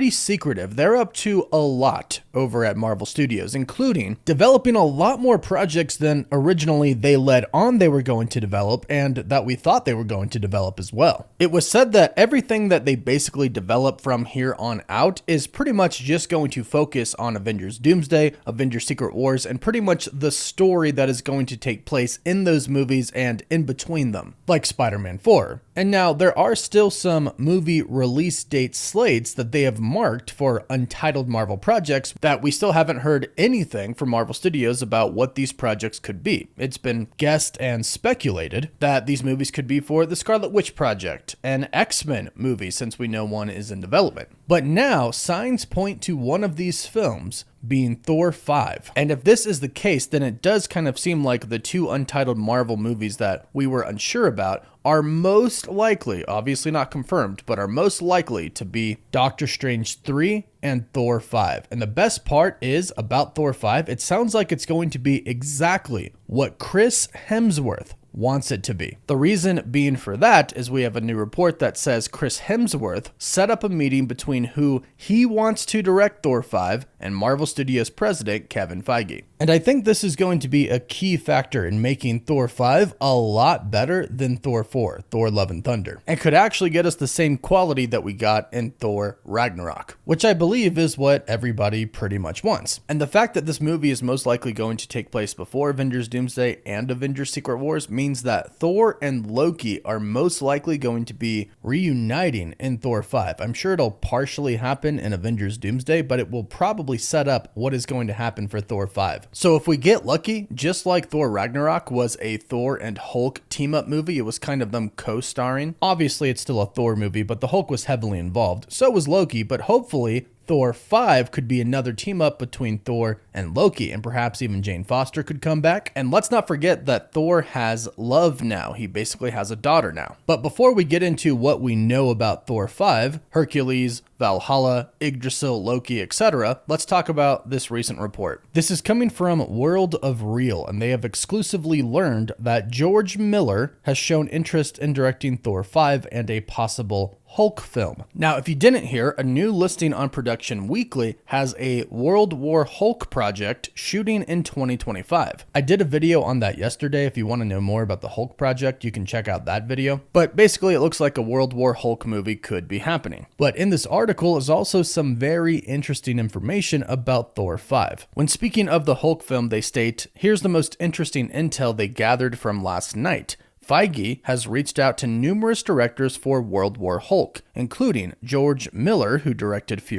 pretty secretive. They're up to a lot over at Marvel Studios, including developing a lot more projects than originally they led on they were going to develop and that we thought they were going to develop as well. It was said that everything that they basically develop from here on out is pretty much just going to focus on Avengers Doomsday, Avengers Secret Wars, and pretty much the story that is going to take place in those movies and in between them, like Spider-Man 4. And now there are still some movie release date slates that they have marked for untitled Marvel projects that we still haven't heard anything from Marvel Studios about what these projects could be. It's been guessed and speculated that these movies could be for the Scarlet Witch project, an X-Men movie since we know one is in development. But now signs point to one of these films being Thor 5. And if this is the case, then it does kind of seem like the two untitled Marvel movies that we were unsure about are most likely, obviously not confirmed, but are most likely to be Doctor Strange 3 and Thor 5. And the best part is about Thor 5, it sounds like it's going to be exactly what Chris Hemsworth wants it to be. The reason being for that is we have a new report that says Chris Hemsworth set up a meeting between who he wants to direct Thor 5 and Marvel Studios president Kevin Feige. And I think this is going to be a key factor in making Thor 5 a lot better than Thor 4, Thor Love and Thunder, and could actually get us the same quality that we got in Thor Ragnarok, which I believe is what everybody pretty much wants. And the fact that this movie is most likely going to take place before Avengers Doomsday and Avengers Secret Wars means that Thor and Loki are most likely going to be reuniting in Thor 5. I'm sure it'll partially happen in Avengers Doomsday, but it will probably set up what is going to happen for Thor 5. So if we get lucky, just like Thor Ragnarok was a Thor and Hulk team-up movie, it was kind of them co-starring. Obviously, it's still a Thor movie, but the Hulk was heavily involved. So was Loki, but hopefully Thor 5 could be another team up between Thor and Loki, and perhaps even Jane Foster could come back. And let's not forget that Thor has love now. He basically has a daughter now. But before we get into what we know about Thor 5, Hercules, Valhalla, Yggdrasil, Loki, etc., let's talk about this recent report. This is coming from World of Real, and they have exclusively learned that George Miller has shown interest in directing Thor 5 and a possible Hulk film. Now, if you didn't hear, a new listing on Production Weekly has a World War Hulk project shooting in 2025. I did a video on that yesterday. If you want to know more about the Hulk project, you can check out that video. But basically, it looks like a World War Hulk movie could be happening. But in this article is also some very interesting information about Thor 5. When speaking of the Hulk film, they state, "Here's the most interesting intel they gathered from last night. Feige has reached out to numerous directors for World War Hulk, including George Miller, who directed Fury